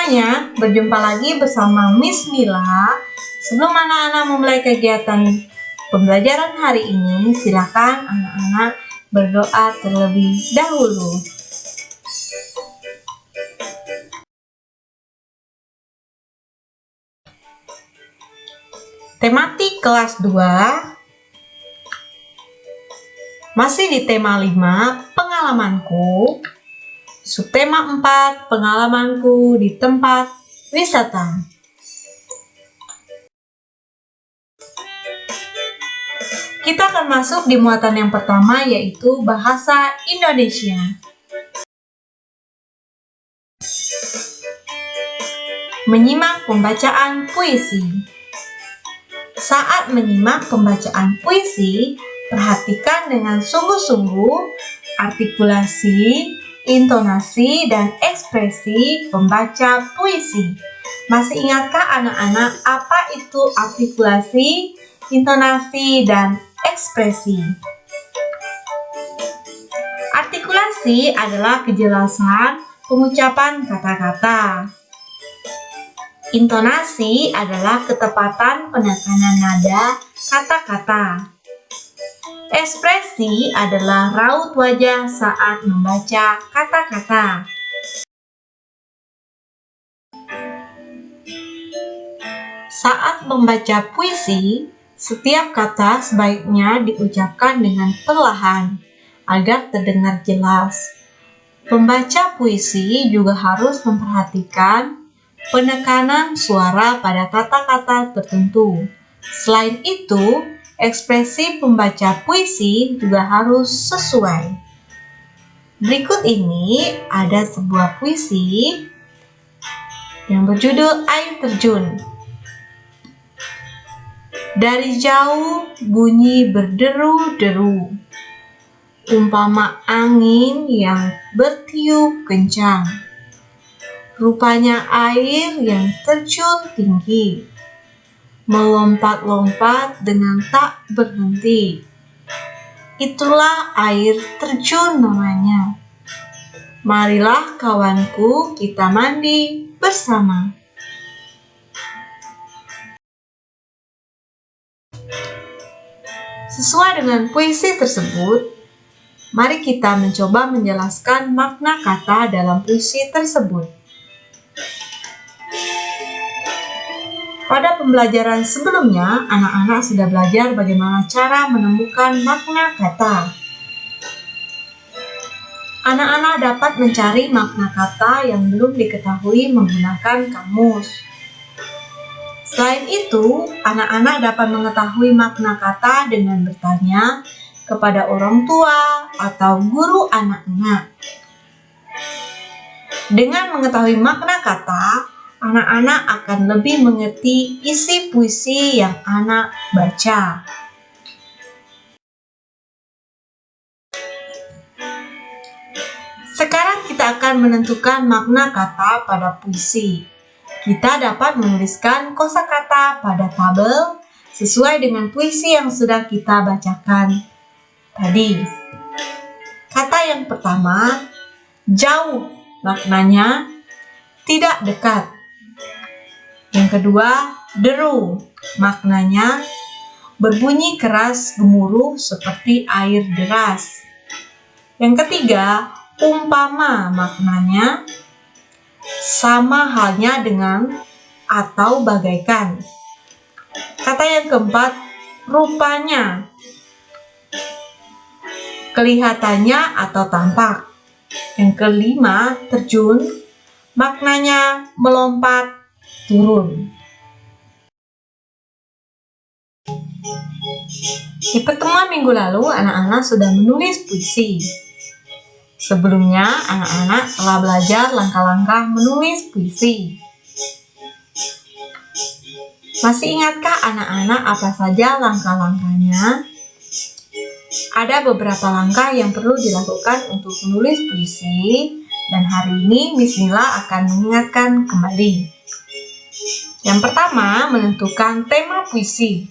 semuanya, berjumpa lagi bersama Miss Mila. Sebelum anak-anak memulai kegiatan pembelajaran hari ini, silakan anak-anak berdoa terlebih dahulu. Tematik kelas 2 masih di tema 5, pengalamanku. Subtema 4, pengalamanku di tempat wisata. Kita akan masuk di muatan yang pertama, yaitu bahasa Indonesia. Menyimak pembacaan puisi. Saat menyimak pembacaan puisi, perhatikan dengan sungguh-sungguh artikulasi, intonasi, dan ekspresi pembaca puisi. Masih ingatkah anak-anak apa itu artikulasi, intonasi, dan ekspresi? Artikulasi adalah kejelasan pengucapan kata-kata. Intonasi adalah ketepatan penekanan nada kata-kata. Ekspresi adalah raut wajah saat membaca kata-kata. Saat membaca puisi, setiap kata sebaiknya diucapkan dengan perlahan agar terdengar jelas. Pembaca puisi juga harus memperhatikan penekanan suara pada kata-kata tertentu. Selain itu, ekspresi pembaca puisi juga harus sesuai. Berikut ini ada sebuah puisi yang berjudul Air Terjun. Dari jauh bunyi berderu-deru, umpama angin yang bertiup kencang. Rupanya air yang terjun tinggi, melompat-lompat dengan tak berhenti. Itulah air terjun namanya. Marilah kawanku kita mandi bersama. Sesuai dengan puisi tersebut, mari kita mencoba menjelaskan makna kata dalam puisi tersebut. Pada pembelajaran sebelumnya, anak-anak sudah belajar bagaimana cara menemukan makna kata. Anak-anak dapat mencari makna kata yang belum diketahui menggunakan kamus. Selain itu, anak-anak dapat mengetahui makna kata dengan bertanya kepada orang tua atau guru anak-anak. Dengan mengetahui makna kata, anak-anak akan lebih mengerti isi puisi yang anak baca. Sekarang kita akan menentukan makna kata pada puisi. Kita dapat menuliskan kosakata pada tabel sesuai dengan puisi yang sudah kita bacakan tadi. Kata yang pertama, jauh, maknanya tidak dekat. Yang kedua, deru, maknanya berbunyi keras gemuruh seperti air deras. Yang ketiga, umpama, maknanya sama halnya dengan atau bagaikan. Kata yang keempat, rupanya, kelihatannya atau tampak. Yang kelima, terjun, maknanya melompat, turun. Di pertemuan minggu lalu, anak-anak sudah menulis puisi. Sebelumnya, anak-anak telah belajar langkah-langkah menulis puisi. Masih ingatkah anak-anak apa saja langkah-langkahnya? Ada beberapa langkah yang perlu dilakukan untuk menulis puisi, dan hari ini Miss Mila akan mengingatkan kembali. Yang pertama, menentukan tema puisi.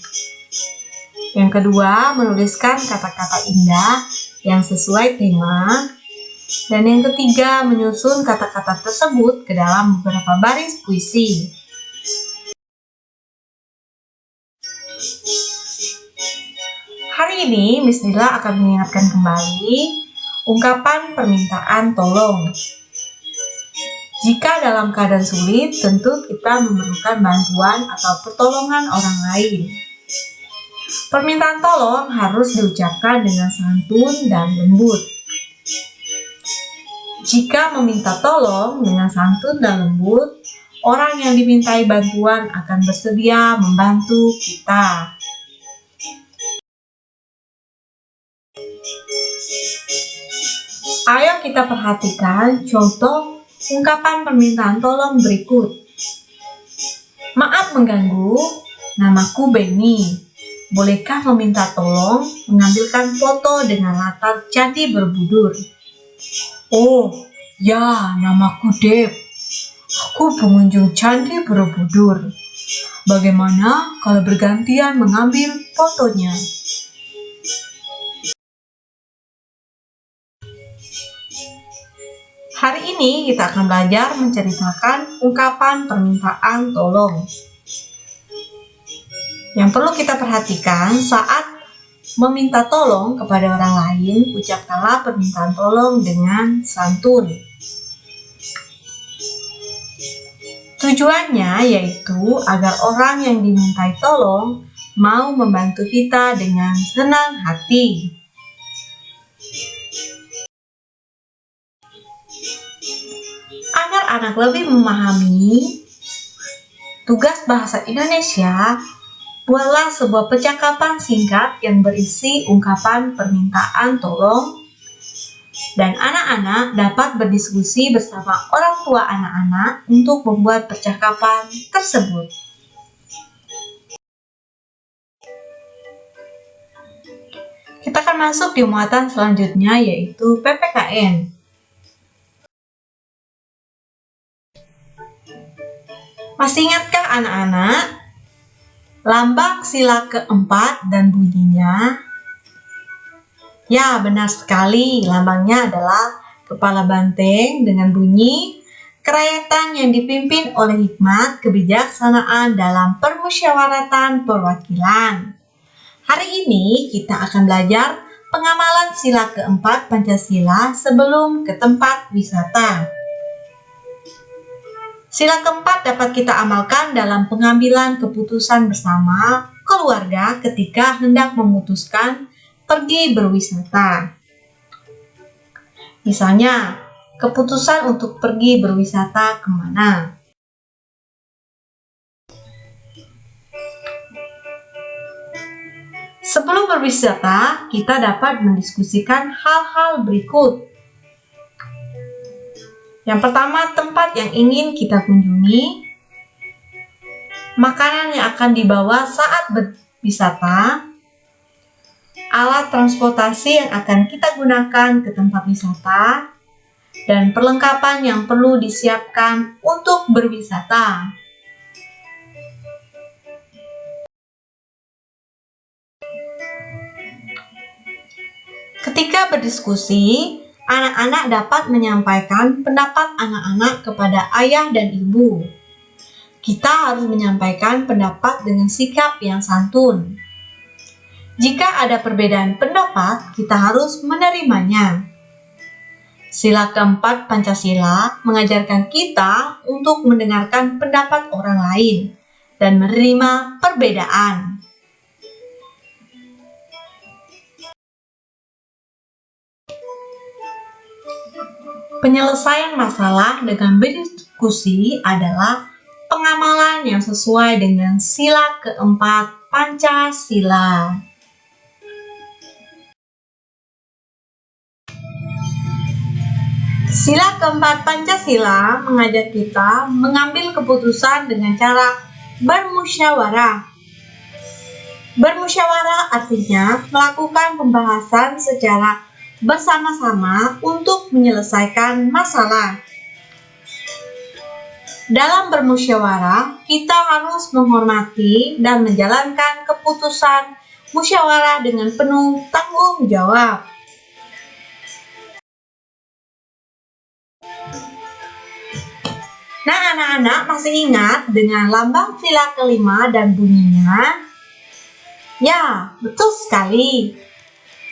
Yang kedua, menuliskan kata-kata indah yang sesuai tema. Dan yang ketiga, menyusun kata-kata tersebut ke dalam beberapa baris puisi. Hari ini Miss Dila akan mengingatkan kembali ungkapan permintaan tolong. Jika dalam keadaan sulit, tentu kita memerlukan bantuan atau pertolongan orang lain. Permintaan tolong harus diucapkan dengan santun dan lembut. Jika meminta tolong dengan santun dan lembut, orang yang dimintai bantuan akan bersedia membantu kita. Ayo kita perhatikan contoh ungkapan permintaan tolong berikut. Maaf mengganggu, namaku Benny. Bolehkah meminta tolong mengambilkan foto dengan latar candi Borobudur? Oh, ya, namaku Deb. Aku pengunjung Candi Borobudur. Bagaimana kalau bergantian mengambil fotonya? Hari ini kita akan belajar menceritakan ungkapan permintaan tolong. Yang perlu kita perhatikan saat meminta tolong kepada orang lain, ucapkanlah permintaan tolong dengan santun. Tujuannya yaitu agar orang yang dimintai tolong mau membantu kita dengan senang hati. Agar anak lebih memahami tugas bahasa Indonesia, buatlah sebuah percakapan singkat yang berisi ungkapan permintaan tolong, dan anak-anak dapat berdiskusi bersama orang tua anak-anak untuk membuat percakapan tersebut. Kita akan masuk di muatan selanjutnya, yaitu PPKN. Masih ingatkah anak-anak lambang sila keempat dan bunyinya? Ya, benar sekali. Lambangnya adalah kepala banteng dengan bunyi kerakyatan yang dipimpin oleh hikmat kebijaksanaan dalam permusyawaratan perwakilan. Hari ini kita akan belajar pengamalan sila keempat Pancasila sebelum ke tempat wisata. Sila keempat dapat kita amalkan dalam pengambilan keputusan bersama keluarga ketika hendak memutuskan pergi berwisata. Misalnya, keputusan untuk pergi berwisata kemana. Sebelum berwisata, kita dapat mendiskusikan hal-hal berikut. Yang pertama, tempat yang ingin kita kunjungi, makanan yang akan dibawa saat berwisata, alat transportasi yang akan kita gunakan ke tempat wisata, dan perlengkapan yang perlu disiapkan untuk berwisata. Ketika berdiskusi, anak-anak dapat menyampaikan pendapat anak-anak kepada ayah dan ibu. Kita harus menyampaikan pendapat dengan sikap yang santun. Jika ada perbedaan pendapat, kita harus menerimanya. Sila keempat Pancasila mengajarkan kita untuk mendengarkan pendapat orang lain dan menerima perbedaan. Penyelesaian masalah dengan berdiskusi adalah pengamalan yang sesuai dengan sila keempat Pancasila. Sila keempat Pancasila mengajak kita mengambil keputusan dengan cara bermusyawarah. Bermusyawarah artinya melakukan pembahasan secara bersama-sama untuk menyelesaikan masalah. Dalam bermusyawarah, kita harus menghormati dan menjalankan keputusan musyawarah dengan penuh tanggung jawab. Nah, anak-anak masih ingat dengan lambang sila kelima dan bunyinya? Ya, betul sekali.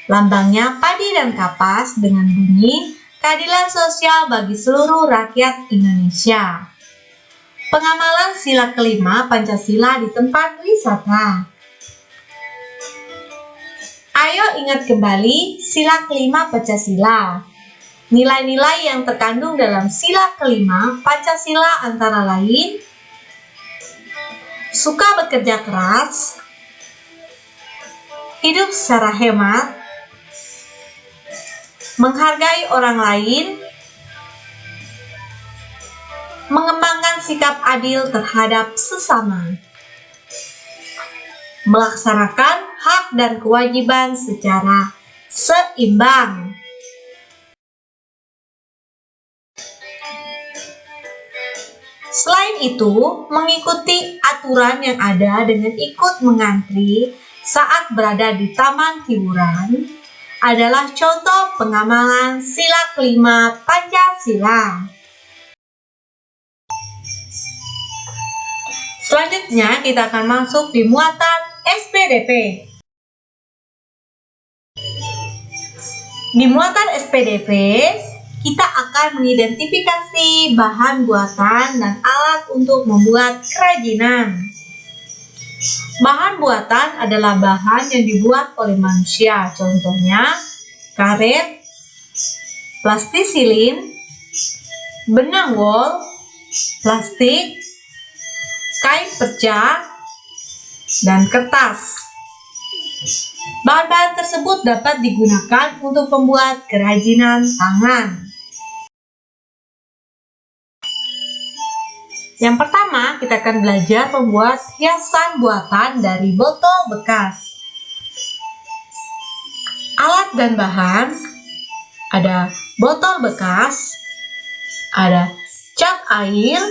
Lambangnya padi dan kapas dengan bunyi keadilan sosial bagi seluruh rakyat Indonesia. Pengamalan sila kelima Pancasila di tempat wisata. Ayo ingat kembali sila kelima Pancasila. Nilai-nilai yang terkandung dalam sila kelima Pancasila antara lain suka bekerja keras, hidup secara hemat, menghargai orang lain, mengembangkan sikap adil terhadap sesama, melaksanakan hak dan kewajiban secara seimbang. Selain itu, mengikuti aturan yang ada dengan ikut mengantri saat berada di taman hiburan adalah contoh pengamalan sila kelima Pancasila. Selanjutnya, kita akan masuk di muatan SPDP. Di muatan SPDP, kita akan mengidentifikasi bahan buatan dan alat untuk membuat kerajinan. Bahan buatan adalah bahan yang dibuat oleh manusia, contohnya karet, plastisilin, benang wol, plastik, kain perca, dan kertas. Bahan-bahan tersebut dapat digunakan untuk membuat kerajinan tangan. Yang pertama, kita akan belajar membuat hiasan buatan dari botol bekas. Alat dan bahan, ada botol bekas, ada cat air,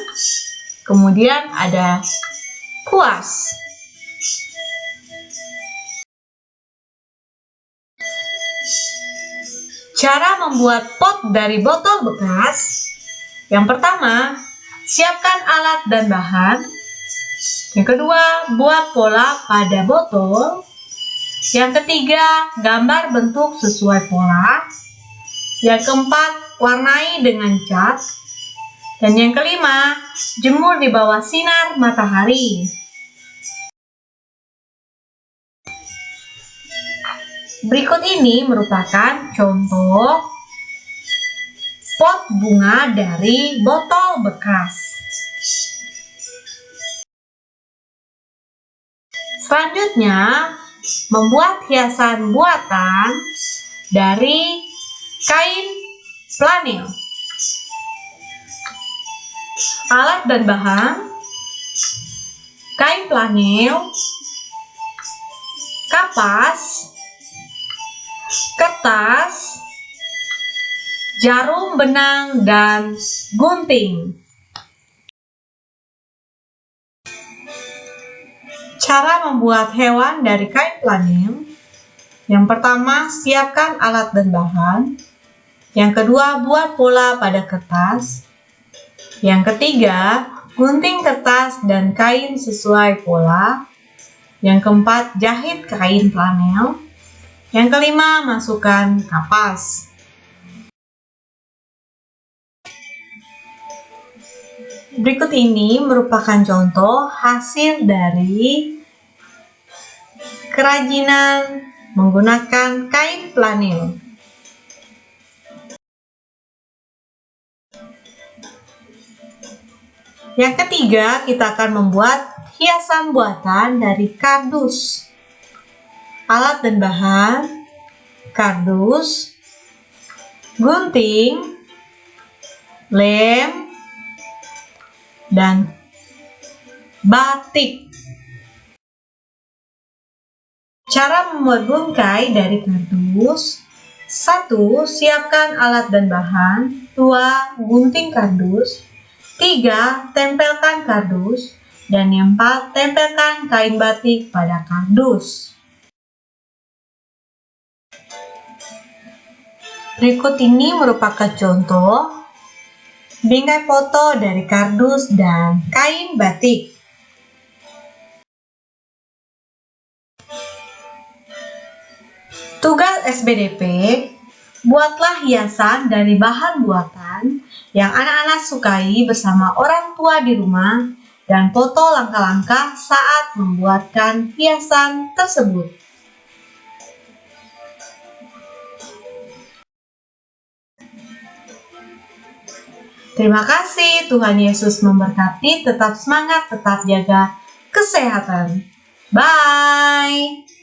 kemudian ada kuas. Cara membuat pot dari botol bekas. Yang pertama, siapkan alat dan bahan. Yang kedua, buat pola pada botol. Yang ketiga, gambar bentuk sesuai pola. Yang keempat, warnai dengan cat. Dan yang kelima, jemur di bawah sinar matahari. Berikut ini merupakan contoh pot bunga dari botol bekas. Selanjutnya, membuat hiasan buatan dari kain flanel. Alat dan bahan, kain flanel, kapas, kertas, jarum benang, dan gunting. Cara membuat hewan dari kain flanel. Yang pertama, siapkan alat dan bahan. Yang kedua, buat pola pada kertas. Yang ketiga, gunting kertas dan kain sesuai pola. Yang keempat, jahit kain flanel. Yang kelima, masukkan kapas. Berikut ini merupakan contoh hasil dari kerajinan menggunakan kain flanel. Yang ketiga, kita akan membuat hiasan buatan dari kardus. Alat dan bahan, kardus, gunting, lem, dan batik. Cara membuat bungkai dari kardus. 1. Siapkan alat dan bahan. 2. Gunting kardus. 3. Tempelkan kardus. Dan yang 4. Tempelkan kain batik pada kardus. Berikut ini merupakan contoh bingkai foto dari kardus dan kain batik. Tugas SBDP, buatlah hiasan dari bahan buatan yang anak-anak sukai bersama orang tua di rumah dan foto langkah-langkah saat membuatkan hiasan tersebut. Terima kasih, Tuhan Yesus memberkati. Tetap semangat, tetap jaga kesehatan. Bye.